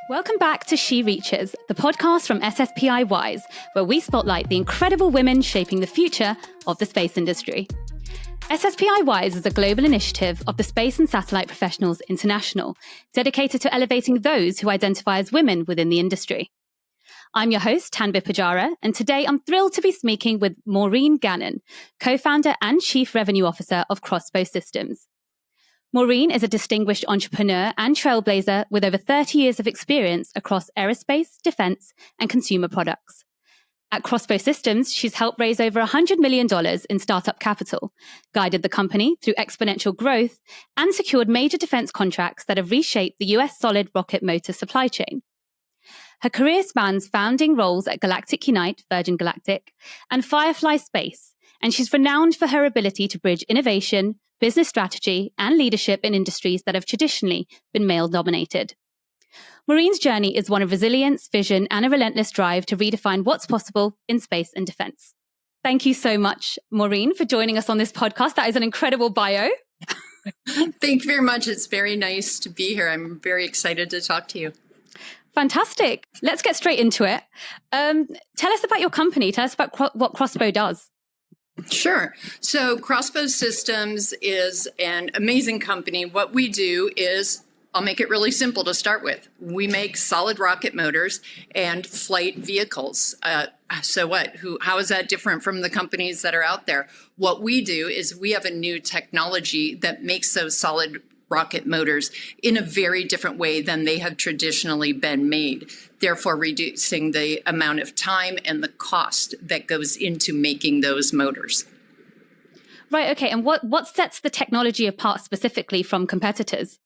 Welcome back to She Reaches, the podcast from SSPI Wise, where we spotlight the incredible women shaping the future of the space industry. SSPI Wise is a global initiative of the Space and Satellite Professionals International, dedicated to elevating those who identify as women within the industry. I'm your host, Tanveer Pujara, and today I'm thrilled to be speaking with Maureen Gannon, co-founder and chief revenue officer of Crossbow Systems. Maureen is a distinguished entrepreneur and trailblazer with over 30 years of experience across aerospace, defense, and consumer products. At Crossbow Systems, she's helped raise over $100 million in startup capital, guided the company through exponential growth, and secured major defense contracts that have reshaped the US solid rocket motor supply chain. Her career spans founding roles at Galactic Unite, Virgin Galactic, and Firefly Space, and she's renowned for her ability to bridge innovation, business strategy, and leadership in industries that have traditionally been male-dominated. Maureen's journey is one of resilience, vision, and a relentless drive to redefine what's possible in space and defense. Thank you so much, Maureen, for joining us on this podcast. That is an incredible bio. Thank you very much. It's very nice to be here. I'm very excited to talk to you. Fantastic. Let's get straight into it. Tell us about your company. Tell us about what Crossbow does. Sure. So Crossbow Systems is an amazing company. What we do is, I'll make it really simple to start with. We make solid rocket motors and flight vehicles. So what? How is that different from the companies that are out there? What we do is we have a new technology that makes those solid rocket motors in a very different way than they have traditionally been made, therefore reducing the amount of time and the cost that goes into making those motors. Right, okay. And what sets the technology apart specifically from competitors?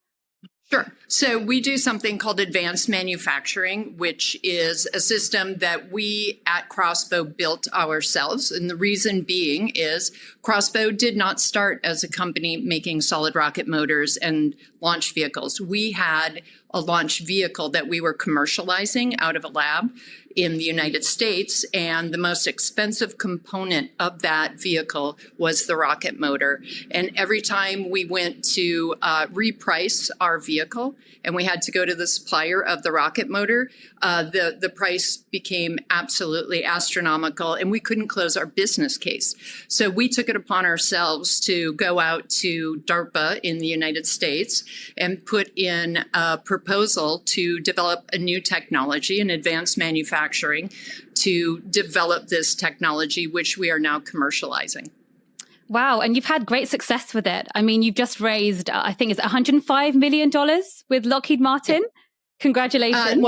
Sure. So we do something called advanced manufacturing, which is a system that we at Crossbow built ourselves. And the reason being is Crossbow did not start as a company making solid rocket motors and launch vehicles. We had a launch vehicle that we were commercializing out of a lab in the United States, and the most expensive component of that vehicle was the rocket motor. And every time we went to reprice our vehicle and we had to go to the supplier of the rocket motor, the price became absolutely astronomical and we couldn't close our business case. So we took it upon ourselves to go out to DARPA in the United States and put in a proposal to develop a new technology, an advanced manufacturing, to develop this technology, which we are now commercializing. Wow. And you've had great success with it. I mean, you've just raised, I think it's $105 million with Lockheed Martin. Congratulations.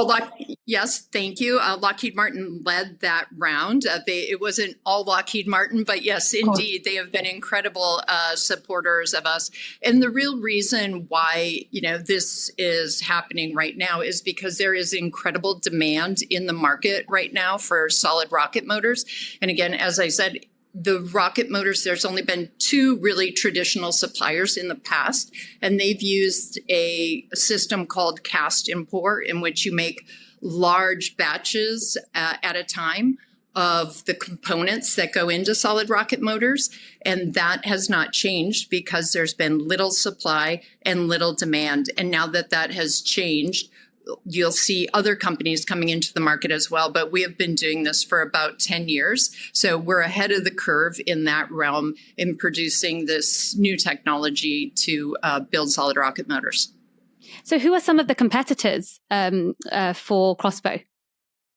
Yes, thank you. Lockheed Martin led that round. It wasn't all Lockheed Martin, but yes, indeed, they have been incredible supporters of us. And the real reason why, this is happening right now is because there is incredible demand in the market right now for solid rocket motors. And again, as I said, the rocket motors, there's only been two really traditional suppliers in the past, and they've used a system called cast and pour, in which you make large batches at a time of the components that go into solid rocket motors. And that has not changed because there's been little supply and little demand. And now that that has changed, you'll see other companies coming into the market as well, but we have been doing this for about 10 years. So we're ahead of the curve in that realm in producing this new technology to build solid rocket motors. So who are some of the competitors for Crossbow?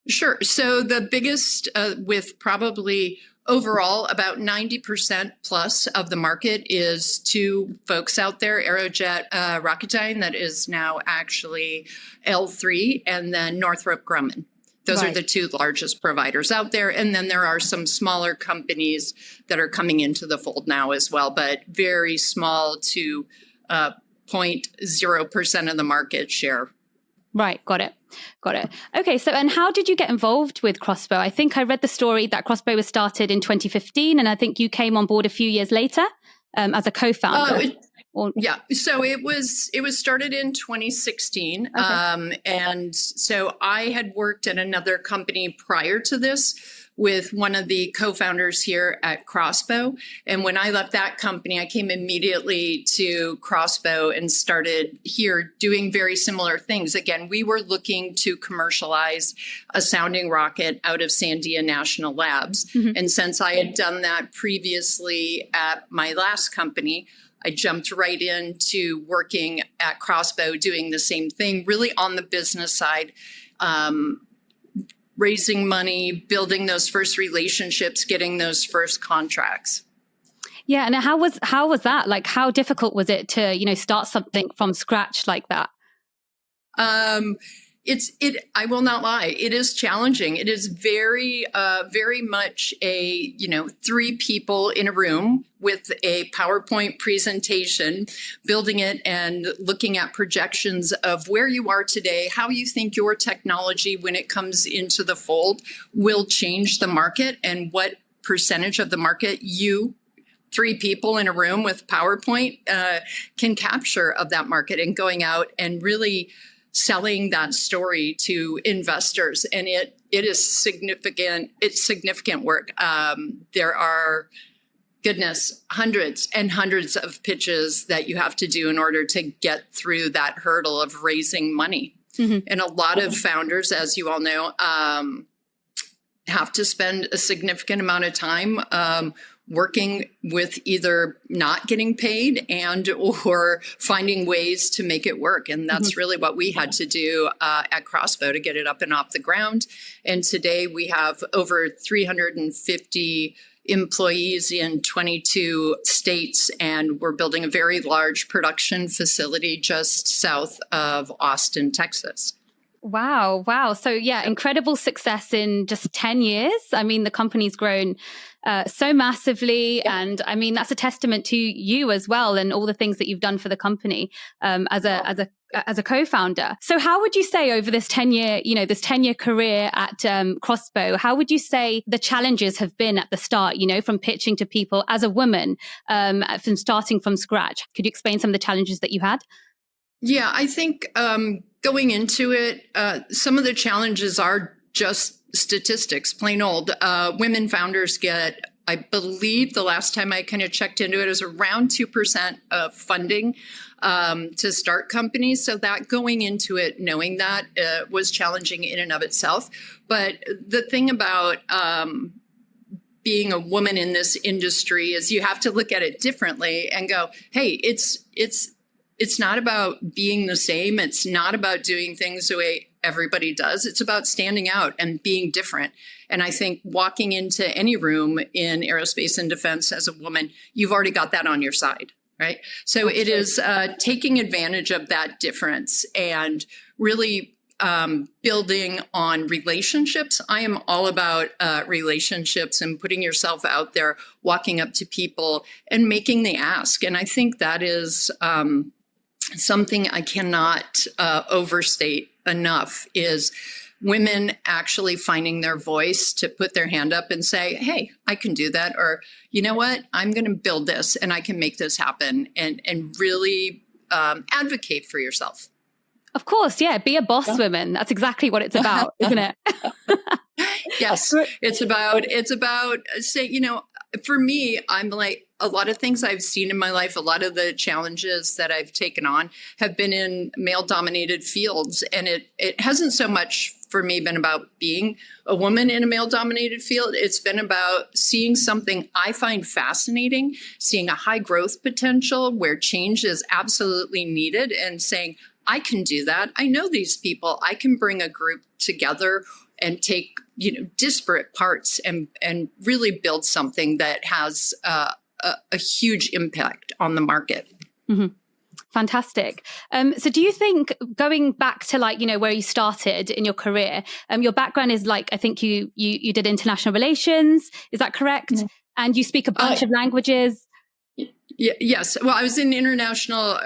Sure. So the biggest, with probably overall about 90% plus of the market, is two folks out there, Aerojet Rocketdyne, that is now actually L3, and then Northrop Grumman. Those are the two largest providers out there. And then there are some smaller companies that are coming into the fold now as well, but very small to 0.0% of the market share. Right. Got it. Okay. So, and how did you get involved with Crossbow? I think I read the story that Crossbow was started in 2015, and I think you came on board a few years later as a co-founder. Yeah. So it was started in 2016. Okay. And so I had worked at another company prior to this, with one of the co-founders here at Crossbow. And when I left that company, I came immediately to Crossbow and started here doing very similar things. Again, we were looking to commercialize a sounding rocket out of Sandia National Labs. And since I had done that previously at my last company, I jumped right into working at Crossbow, doing the same thing, really on the business side, raising money, building those first relationships, getting those first contracts. Yeah, and how was that? Like, how difficult was it to, start something from scratch like that? I will not lie. It is challenging. It is very much a, 3 people in a room with a PowerPoint presentation, building it and looking at projections of where you are today, how you think your technology, when it comes into the fold, will change the market, and what percentage of the market 3 people in a room with PowerPoint can capture of that market, and going out and really selling that story to investors. And it is significant. It's significant work. There are, hundreds and hundreds of pitches that you have to do in order to get through that hurdle of raising money. And a lot of founders, as you all know, have to spend a significant amount of time working with either not getting paid or finding ways to make it work. And that's really what we had to do at Crossbow to get it up and off the ground. And today we have over 350 employees in 22 states, and we're building a very large production facility just south of Austin, Texas. Wow. So yeah, incredible success in just 10 years. I mean, the company's grown so massively. Yeah. And I mean, that's a testament to you as well, and all the things that you've done for the company as a co-founder. So how would you say over this 10-year career at Crossbow, how would you say the challenges have been at the start, from pitching to people as a woman, from starting from scratch? Could you explain some of the challenges that you had? Yeah, I think going into it, some of the challenges are just statistics, plain old. Women founders get, I believe the last time I kind of checked into it, is around 2% of funding to start companies. So that going into it, knowing that was challenging in and of itself. But the thing about being a woman in this industry is you have to look at it differently and go, hey, it's not about being the same. It's not about doing things the way everybody does. It's about standing out and being different. And I think walking into any room in aerospace and defense as a woman, you've already got that on your side, right? So it is taking advantage of that difference and really building on relationships. I am all about relationships and putting yourself out there, walking up to people and making the ask. And I think that is something I cannot overstate enough, is women actually finding their voice to put their hand up and say, hey, I can do that. Or, you know what, I'm going to build this and I can make this happen, and really advocate for yourself. Of course. Yeah. Be a boss woman. That's exactly what it's about, isn't it? Yes. It's about say, for me, I'm like, a lot of things I've seen in my life, a lot of the challenges that I've taken on have been in male-dominated fields. And it hasn't so much for me been about being a woman in a male-dominated field. It's been about seeing something I find fascinating, seeing a high growth potential where change is absolutely needed, and saying, I can do that. I know these people. I can bring a group together and take, disparate parts and really build something that has a huge impact on the market. Mm-hmm. Fantastic. So do you think, going back to where you started in your career, your background is I think you did international relations, is that correct? Mm-hmm. And you speak a bunch of languages? Yes. Well, I was in international,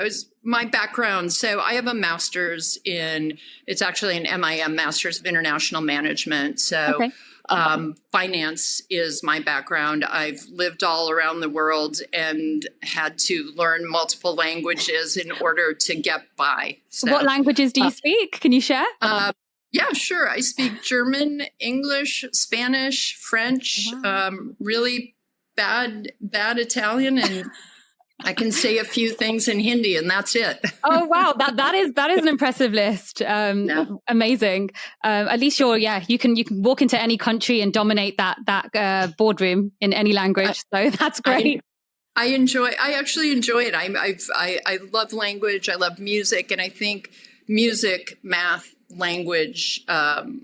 my background. So I have a master's it's actually an MIM, Master's of International Management. So okay. Finance is my background. I've lived all around the world and had to learn multiple languages in order to get by. So, what languages do you speak? Can you share? Yeah, sure. I speak German, English, Spanish, French, Wow. really bad Italian, and I can say a few things in Hindi, and that's it. Oh wow, that is an impressive list. Yeah. Amazing. At least you can walk into any country and dominate that boardroom in any I, language. So that's I great. I actually enjoy it. I love language. I love music, and I think music, math, language,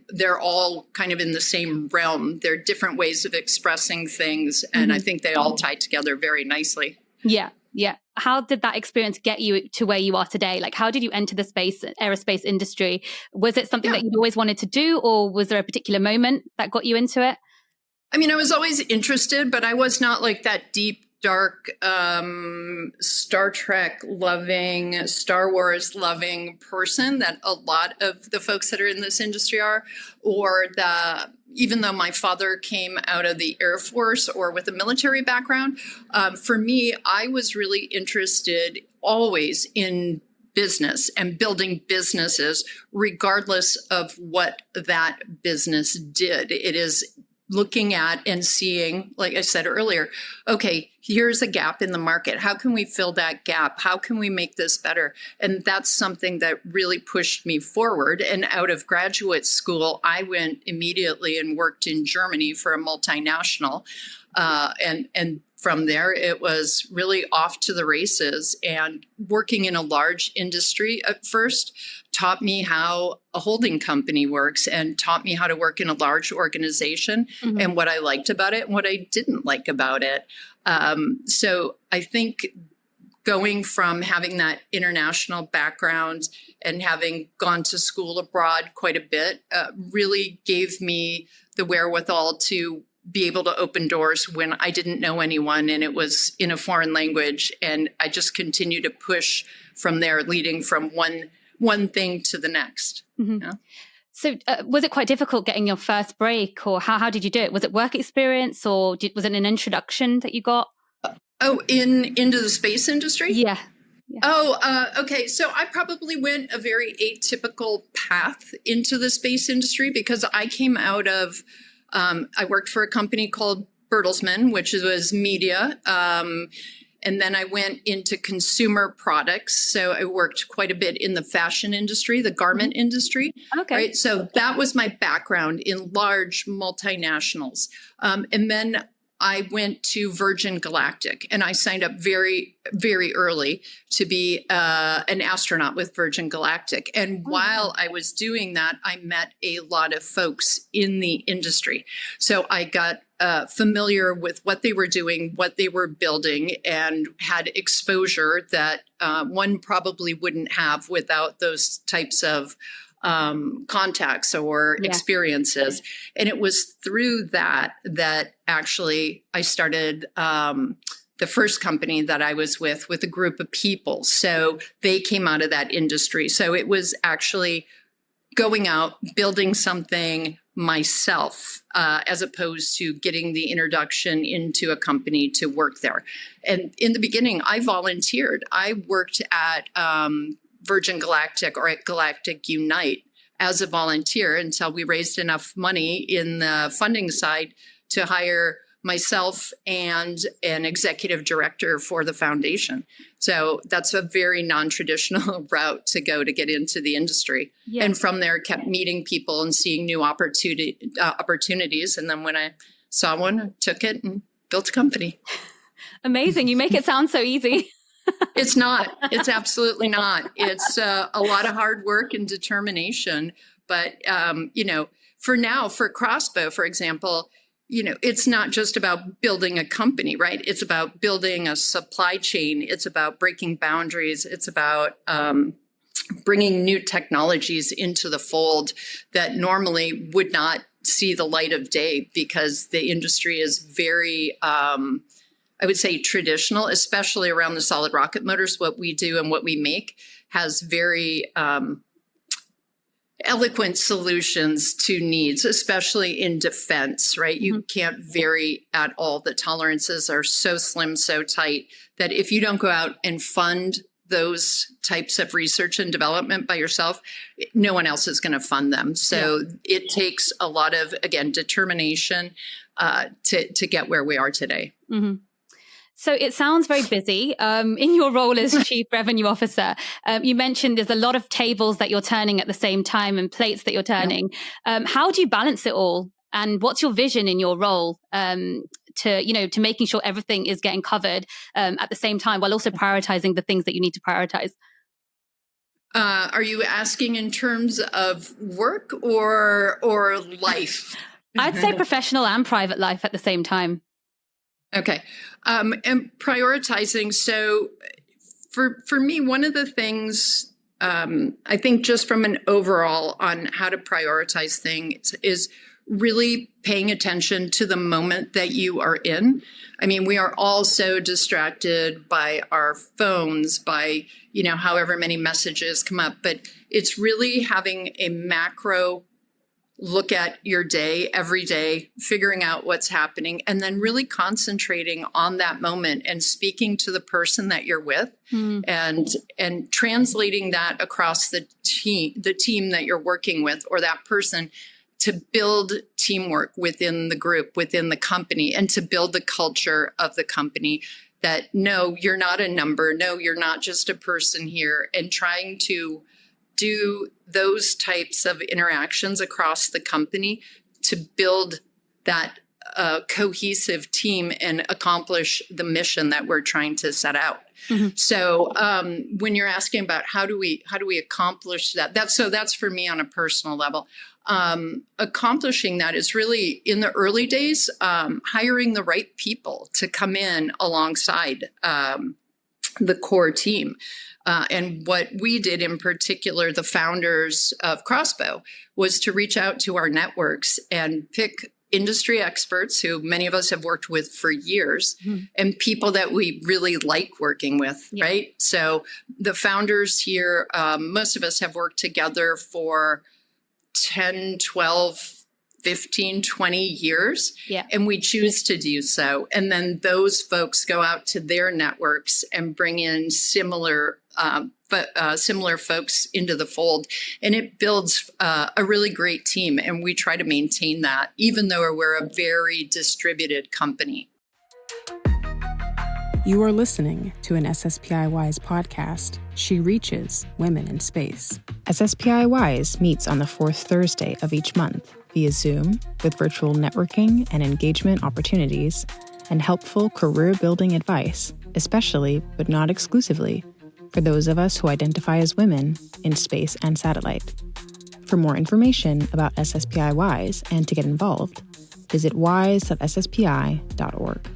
they're all kind of in the same realm. They're different ways of expressing things, and I think they all tie together very nicely. Yeah, yeah. How did that experience get you to where you are today? Like, how did you enter the aerospace industry? Was it something Yeah. that you'd always wanted to do, or was there a particular moment that got you into it? I mean, I was always interested, but I was not like that deep, dark, Star Trek loving, Star Wars loving person that a lot of the folks that are in this industry are, even though my father came out of the Air Force or with a military background, for me, I was really interested always in business and building businesses, regardless of what that business did. It is looking at and seeing, like I said earlier, okay, here's a gap in the market. How can we fill that gap? How can we make this better? And that's something that really pushed me forward. And out of graduate school, I went immediately and worked in Germany for a multinational. And from there, it was really off to the races. And working in a large industry at first taught me how a holding company works and taught me how to work in a large organization and what I liked about it and what I didn't like about it. So I think going from having that international background and having gone to school abroad quite a bit really gave me the wherewithal to be able to open doors when I didn't know anyone and it was in a foreign language. And I just continued to push from there, leading from one thing to the next. Yeah. So was it quite difficult getting your first break, or how did you do it? Was it work experience, or was it an introduction that you got? Oh, into the space industry? Yeah. Oh, okay. So I probably went a very atypical path into the space industry because I came out of, I worked for a company called Bertelsmann, which was media. And then I went into consumer products. So I worked quite a bit in the fashion industry, the garment industry. Okay. Right. So that was my background in large multinationals. And then I went to Virgin Galactic and I signed up very, very early to be an astronaut with Virgin Galactic. And while I was doing that, I met a lot of folks in the industry. So I got familiar with what they were doing, what they were building, and had exposure that one probably wouldn't have without those types of contacts or experiences. And it was through that actually I started the first company that I was with a group of people. So they came out of that industry. So it was actually going out, building something myself, as opposed to getting the introduction into a company to work there. And in the beginning, I volunteered. I worked at Virgin Galactic or at Galactic Unite as a volunteer until we raised enough money in the funding side to hire myself and an executive director for the foundation. So that's a very non-traditional route to go to get into the industry. Yeah. And from there, kept meeting people and seeing new opportunities. And then when I saw one, I took it and built a company. Amazing. You make it sound so easy. It's not. It's absolutely not. It's a lot of hard work and determination. But, for now, for Crossbow, for example, it's not just about building a company, right? It's about building a supply chain. It's about breaking boundaries. It's about bringing new technologies into the fold that normally would not see the light of day because the industry is very I would say traditional, especially around the solid rocket motors. What we do and what we make has very eloquent solutions to needs, especially in defense, right? You can't vary at all. The tolerances are so slim, so tight that if you don't go out and fund those types of research and development by yourself, no one else is going to fund them. So it takes a lot of, again, determination to get where we are today. Mm-hmm. So it sounds very busy in your role as Chief Revenue Officer. You mentioned there's a lot of tables that you're turning at the same time and plates that you're turning. How do you balance it all? And what's your vision in your role to making sure everything is getting covered at the same time while also prioritizing the things that you need to prioritize? Are you asking in terms of work or life? I'd say professional and private life at the same time. Okay. And prioritizing. So for me, one of the things I think just from an overall on how to prioritize things is really paying attention to the moment that you are in. I mean, we are all so distracted by our phones, by, however many messages come up, but it's really having a macro look at your day every day, figuring out what's happening, and then really concentrating on that moment and speaking to the person that you're with and translating that across the team that you're working with or that person to build teamwork within the group, within the company, and to build the culture of the company that, no, you're not a number. No, you're not just a person here, and trying to do those types of interactions across the company to build that cohesive team and accomplish the mission that we're trying to set out. Mm-hmm. So when you're asking about how do we accomplish that, that's for me on a personal level. Accomplishing that is really in the early days, hiring the right people to come in alongside the core team. And what we did in particular, the founders of Crossbow, was to reach out to our networks and pick industry experts who many of us have worked with for years and people that we really like working with, right? So the founders here, most of us have worked together for 10, 12, 15, 20 years, and we choose to do so. And then those folks go out to their networks and bring in similar folks into the fold. And it builds a really great team. And we try to maintain that, even though we're a very distributed company. You are listening to an SSPI Wise podcast, She Reaches Women in Space. SSPI Wise meets on the fourth Thursday of each month via Zoom with virtual networking and engagement opportunities and helpful career-building advice, especially, but not exclusively, for those of us who identify as women in space and satellite. For more information about SSPI Wise and to get involved, visit wise.sSPI.org.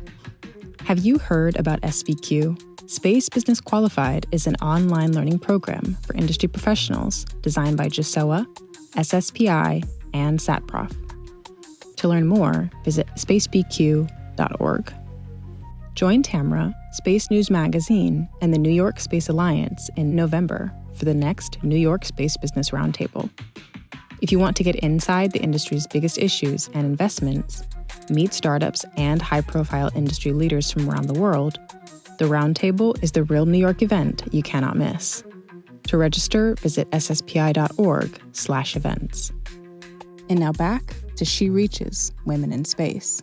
Have you heard about SBQ? Space Business Qualified is an online learning program for industry professionals designed by GSOA, SSPI, and SatProf. To learn more, visit spacebq.org. Join Tamra, Space News Magazine, and the New York Space Alliance in November for the next New York Space Business Roundtable. If you want to get inside the industry's biggest issues and investments, meet startups and high-profile industry leaders from around the world, the Roundtable is the real New York event you cannot miss. To register, visit sspi.org/events. And now back to She Reaches Women in Space.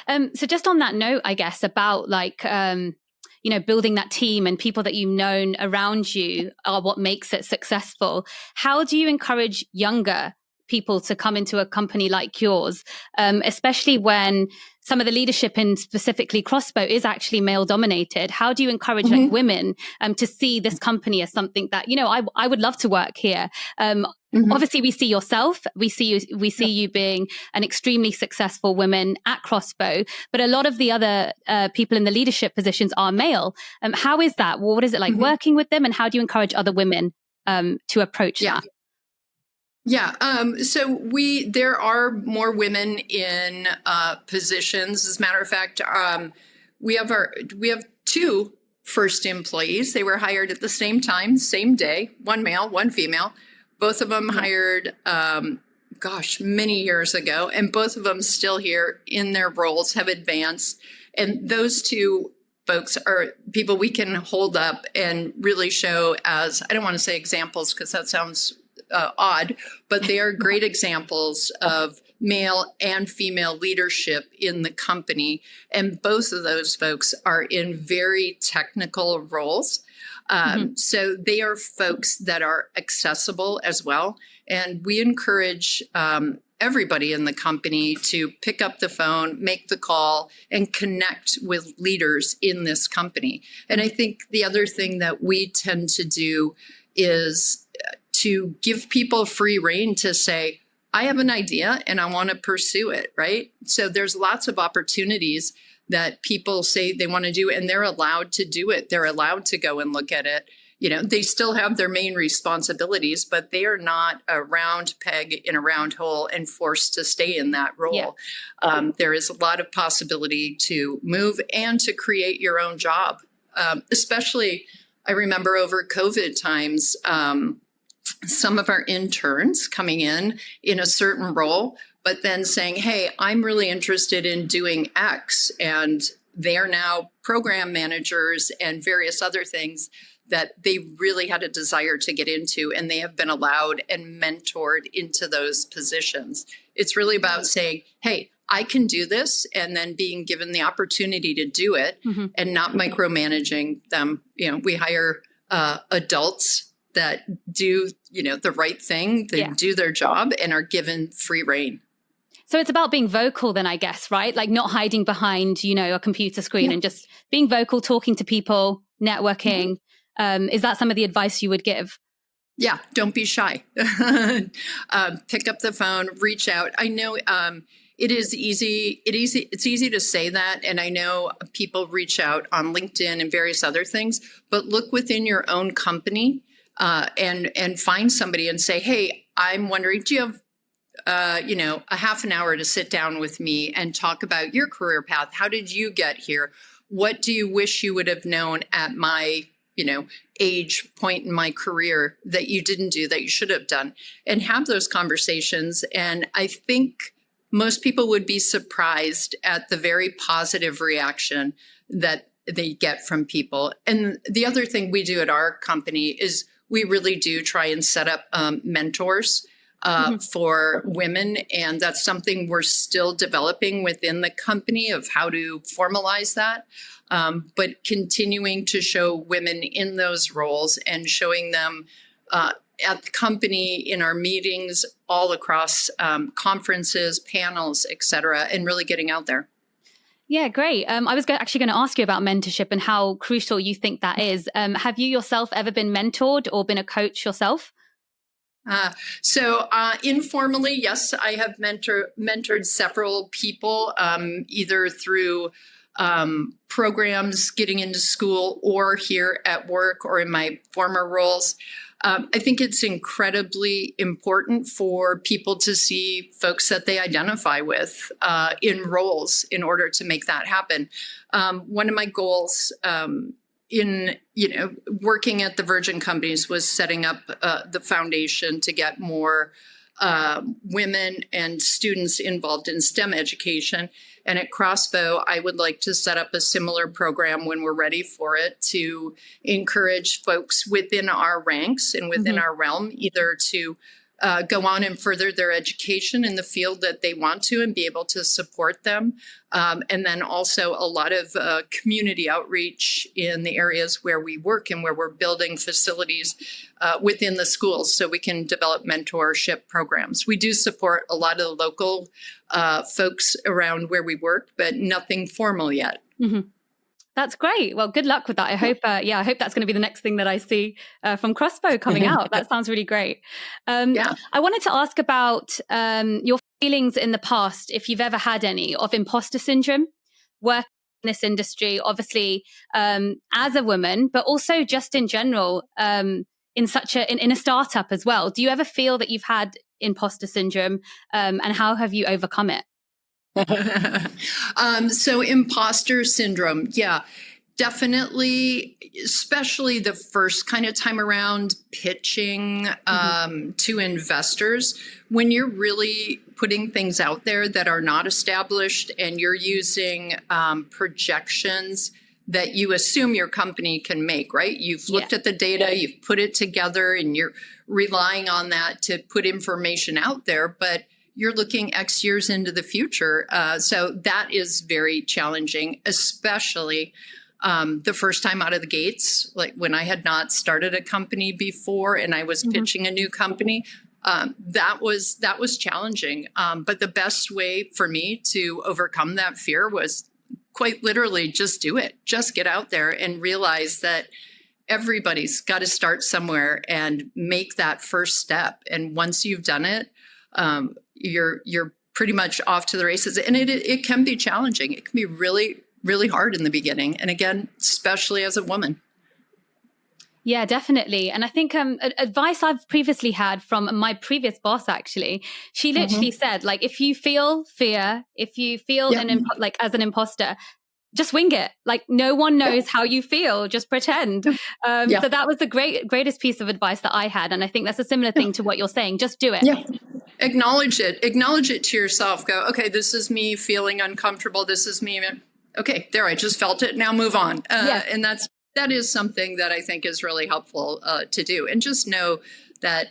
So just on that note, I guess, about building that team and people that you've known around you are what makes it successful. How do you encourage younger people to come into a company like yours, especially when some of the leadership in specifically Crossbow is actually male dominated? How do you encourage women to see this company as something that, I would love to work here? Obviously, we see yourself. We see you being an extremely successful woman at Crossbow, but a lot of the other people in the leadership positions are male. How is that? What is it like working with them, and how do you encourage other women to approach that? Yeah. So there are more women in positions. As a matter of fact, we have two first employees. They were hired at the same time, same day, one male, one female. Both of them hired, many years ago, and both of them still here in their roles, have advanced. And those two folks are people we can hold up and really show as, I don't want to say examples because that sounds odd, but they are great examples of male and female leadership in the company. And both of those folks are in very technical roles. So they are folks that are accessible as well. And we encourage everybody in the company to pick up the phone, make the call, and connect with leaders in this company. And I think the other thing that we tend to do is to give people free rein to say, I have an idea and I want to pursue it, right? So there's lots of opportunities that people say they want to do, and they're allowed to do it. They're allowed to go and look at it. They still have their main responsibilities, but they are not a round peg in a round hole and forced to stay in that role. Yeah. There is a lot of possibility to move and to create your own job. Especially, I remember over COVID times, some of our interns coming in a certain role, but then saying, hey, I'm really interested in doing X. And they are now program managers and various other things that they really had a desire to get into, and they have been allowed and mentored into those positions. It's really about saying, hey, I can do this, and then being given the opportunity to do it and not micromanaging them. We hire adults that do, the right thing, they do their job and are given free rein. So it's about being vocal then, I guess, right? Like not hiding behind, a computer screen and just being vocal, talking to people, networking. Is that some of the advice you would give? Yeah, don't be shy. Pick up the phone, reach out. I know it's easy to say that. And I know people reach out on LinkedIn and various other things, but look within your own company and find somebody and say, hey, I'm wondering, do you have a half an hour to sit down with me and talk about your career path? How did you get here? What do you wish you would have known at my age point in my career that you didn't do, that you should have done, and have those conversations. And I think most people would be surprised at the very positive reaction that they get from people. And the other thing we do at our company is we really do try and set up mentors for women. And that's something we're still developing within the company of how to formalize that. But continuing to show women in those roles and showing them at the company, in our meetings, all across conferences, panels, et cetera, and really getting out there. Yeah, great. I was actually going to ask you about mentorship and how crucial you think that is. Have you yourself ever been mentored or been a coach yourself? So informally, yes, I have mentored several people, either through programs, getting into school, or here at work, or in my former roles. I think it's incredibly important for people to see folks that they identify with in roles in order to make that happen. One of my goals in working at the Virgin companies was setting up the foundation to get more women and students involved in STEM education. And at Crossbow, I would like to set up a similar program when we're ready for it to encourage folks within our ranks and within our realm either to go on and further their education in the field that they want to and be able to support them. And then also a lot of community outreach in the areas where we work and where we're building facilities within the schools so we can develop mentorship programs. We do support a lot of the local folks around where we work, but nothing formal yet. That's great. Well, good luck with that. I hope, I hope that's going to be the next thing that I see from Crossbow coming out. That sounds really great. I wanted to ask about your feelings in the past, if you've ever had any, of imposter syndrome, working in this industry, obviously as a woman, but also just in general, in a startup as well. Do you ever feel that you've had imposter syndrome, and how have you overcome it? So imposter syndrome, definitely, especially the first kind of time around pitching to investors, when you're really putting things out there that are not established and you're using projections that you assume your company can make, right? You've looked at the data, you've put it together, and you're relying on that to put information out there, but you're looking X years into the future. So that is very challenging, especially the first time out of the gates, like when I had not started a company before and I was pitching a new company. That was challenging. But the best way for me to overcome that fear was quite literally just do it. Just get out there and realize that everybody's got to start somewhere and make that first step. And once you've done it, you're pretty much off to the races. And it can be challenging. It can be really, really hard in the beginning. And again, especially as a woman. Yeah, definitely. And I think advice I've previously had from my previous boss, actually, she literally said, like, if you feel fear, if you feel like as an imposter, just wing it. Like, no one knows how you feel. Just pretend. So that was the greatest piece of advice that I had. And I think that's a similar thing to what you're saying. Just do it. Yeah. Acknowledge it. Acknowledge it to yourself. Go, okay, this is me feeling uncomfortable. This is me. Okay, there, I just felt it. Now move on. And that is something that I think is really helpful to do. And just know that,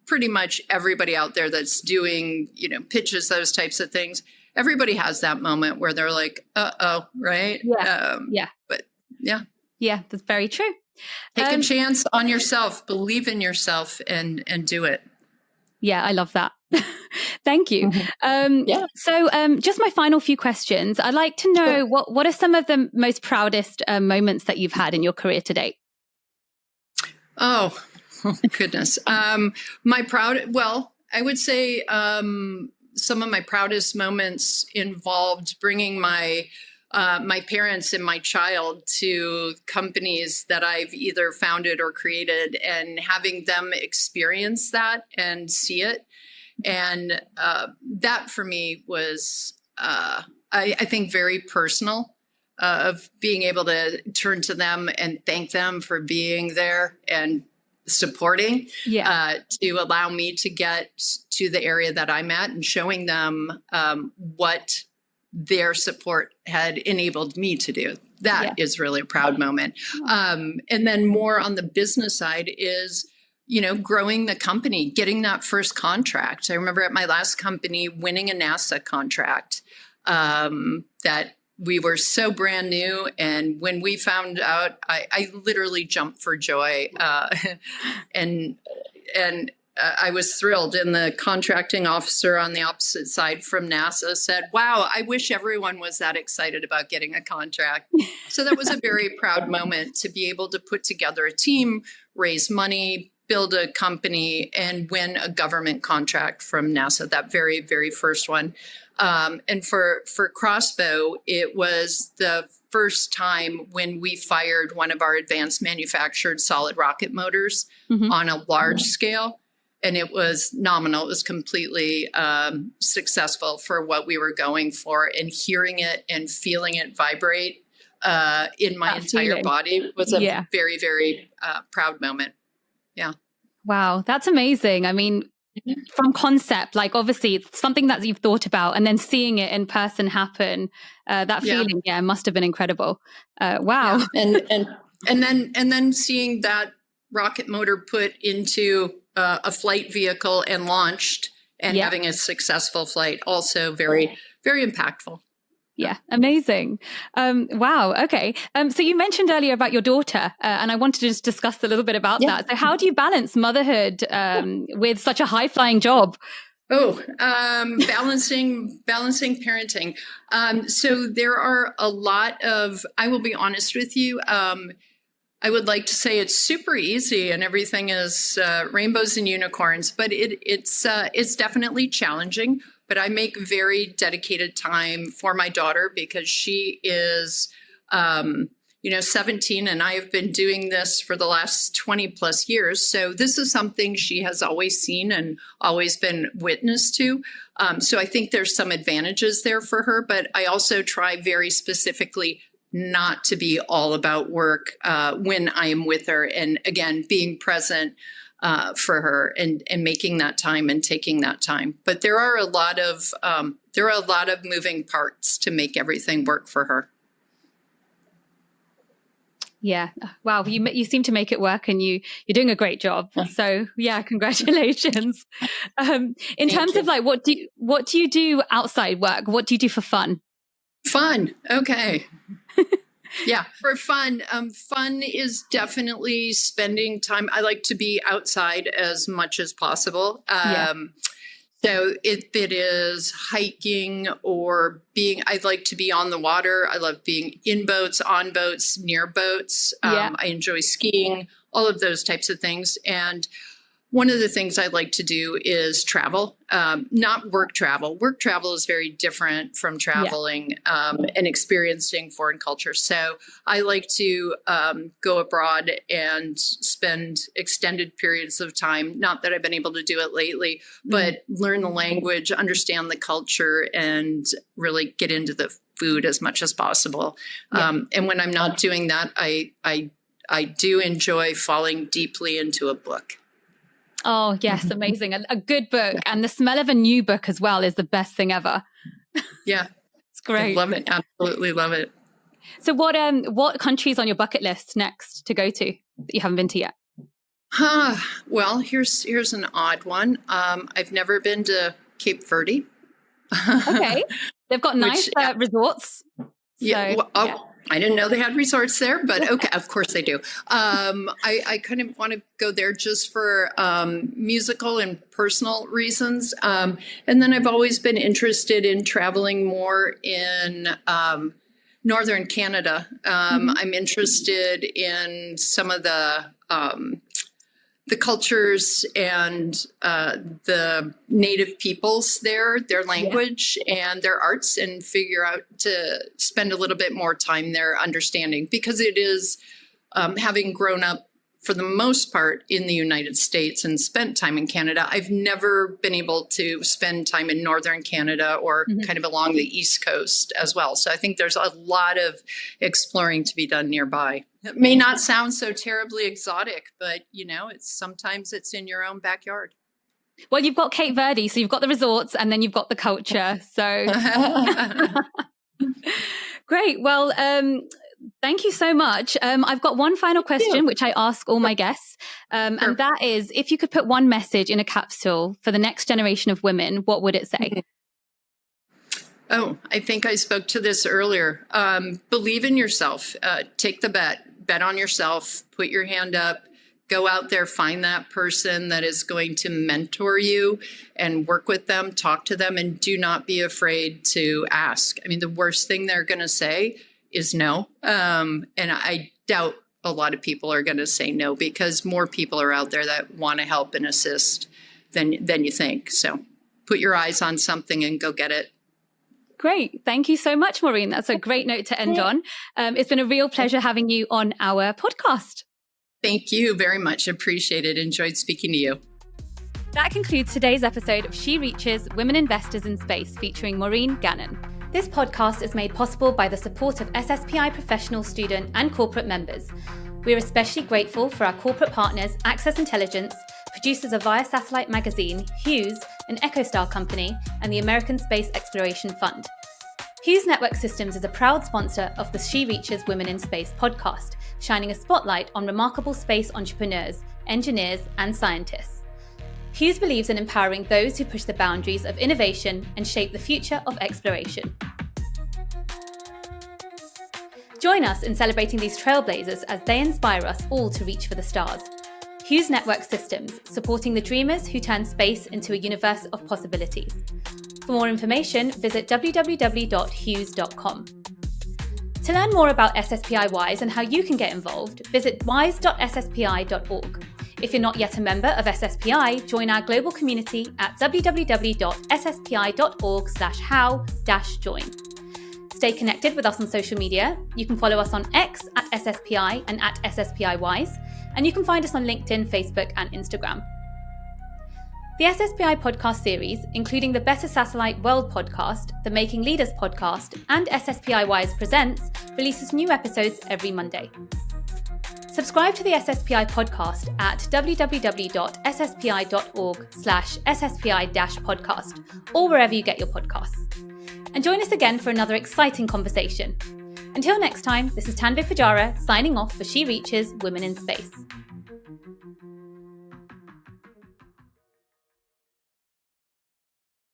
pretty much everybody out there that's doing, pitches, those types of things, everybody has that moment where they're like, uh-oh, right? But Yeah, that's very true. Take a chance on yourself, believe in yourself and do it. Yeah, I love that. Thank you. So just my final few questions. I'd like to know what are some of the most proudest moments that you've had in your career to date? Oh goodness. I would say some of my proudest moments involved bringing my parents and my child to companies that I've either founded or created and having them experience that and see it. And that for me was, I think, very personal of being able to turn to them and thank them for being there and supporting to allow me to get to the area that I'm at and showing them what their support had enabled me to do. That is really a proud moment. And then more on the business side is, growing the company, getting that first contract. I remember at my last company winning a NASA contract that we were so brand new. And when we found out, I literally jumped for joy. And I was thrilled. And the contracting officer on the opposite side from NASA said, wow, I wish everyone was that excited about getting a contract. So that was a very proud moment to be able to put together a team, raise money, build a company, and win a government contract from NASA, that very, very first one. And for Crossbow, it was the first time when we fired one of our advanced manufactured solid rocket motors on a large scale. And it was nominal. It was completely successful for what we were going for. And hearing it and feeling it vibrate in my entire body was a very, very proud moment. Yeah. Wow, that's amazing. I mean, from concept, like obviously it's something that you've thought about and then seeing it in person happen, that feeling, must have been incredible. Wow. Yeah. And then seeing that rocket motor put into a flight vehicle and launched and having a successful flight, also very, very impactful. Yeah, amazing. Wow. Okay. So you mentioned earlier about your daughter, and I wanted to just discuss a little bit about that. So how do you balance motherhood with such a high-flying job? Balancing parenting. So there are a lot of, I will be honest with you, I would like to say it's super easy and everything is rainbows and unicorns, but it's definitely challenging. But I make very dedicated time for my daughter because she is, 17, and I have been doing this for the last 20 plus years. So this is something she has always seen and always been witness to. So I think there's some advantages there for her, but I also try very specifically not to be all about work when I am with her. And again, being present for her and making that time and taking that time. But there are a lot of moving parts to make everything work for her. Yeah. Wow. You seem to make it work, and you're doing a great job. So yeah, congratulations. In terms of like, what do you do outside work? What do you do for fun? Fun. Okay. Yeah, for fun. Fun is definitely spending time. I like to be outside as much as possible. So if it is hiking or I'd like to be on the water. I love being in boats, on boats, near boats. I enjoy skiing, all of those types of things. And one of the things I like to do is travel, not work travel. Work travel is very different from traveling and experiencing foreign culture. So I like to go abroad and spend extended periods of time. Not that I've been able to do it lately, but learn the language, understand the culture, and really get into the food as much as possible. And when I'm not doing that, I do enjoy falling deeply into a book. Oh, yes. Amazing. A good book. And the smell of a new book as well is the best thing ever. Yeah. It's great. I love it. Absolutely love it. So what countries on your bucket list next to go to that you haven't been to yet? Well, here's an odd one. I've never been to Cape Verde. Okay. They've got nice resorts. I didn't know they had resorts there, but okay, of course they do. I kind of want to go there just for musical and personal reasons. And then I've always been interested in traveling more in northern Canada. I'm interested in some of the cultures and the native peoples there, their language and their arts, and figure out to spend a little bit more time there understanding, because it is having grown up for the most part in the United States and spent time in Canada. I've never been able to spend time in northern Canada or kind of along the East Coast as well. So I think there's a lot of exploring to be done nearby. It may not sound so terribly exotic, but sometimes it's in your own backyard. Well, you've got Cape Verde, so you've got the resorts and then you've got the culture. So great. Well, thank you so much. I've got one final question, which I ask all my guests. And that is, if you could put one message in a capsule for the next generation of women, what would it say? Oh, I think I spoke to this earlier. Believe in yourself. Take the bet on yourself, put your hand up, go out there, find that person that is going to mentor you and work with them, talk to them, and do not be afraid to ask. I mean, the worst thing they're going to say is no. And I doubt a lot of people are going to say no, because more people are out there that want to help and assist than you think. So put your eyes on something and go get it. Great. Thank you so much, Maureen. That's a great note to end on. It's been a real pleasure having you on our podcast. Thank you very much. Appreciate it. Enjoyed speaking to you. That concludes today's episode of She Reaches Women Investors in Space, featuring Maureen Gannon. This podcast is made possible by the support of SSPI professional, student and corporate members. We are especially grateful for our corporate partners, Access Intelligence, producers of Via Satellite Magazine, Hughes, an EchoStar company, and the American Space Exploration Fund. Hughes Network Systems is a proud sponsor of the She Reaches Women in Space podcast, shining a spotlight on remarkable space entrepreneurs, engineers, and scientists. Hughes believes in empowering those who push the boundaries of innovation and shape the future of exploration. Join us in celebrating these trailblazers as they inspire us all to reach for the stars. Hughes Network Systems, supporting the dreamers who turn space into a universe of possibilities. For more information, visit www.hughes.com. To learn more about SSPI WISE and how you can get involved, visit wise.sspi.org. If you're not yet a member of SSPI, join our global community at www.sspi.org/how-join. Stay connected with us on social media. You can follow us on X at SSPI and at SSPI WISE, and you can find us on LinkedIn, Facebook, and Instagram. The SSPI podcast series, including the Better Satellite World podcast, the Making Leaders podcast, and SSPI WISE Presents, releases new episodes every Monday. Subscribe to the SSPI podcast at www.sspi.org/SSPI-podcast or wherever you get your podcasts. And join us again for another exciting conversation. Until next time, this is Tanveer Pujara signing off for She Reaches Women in Space.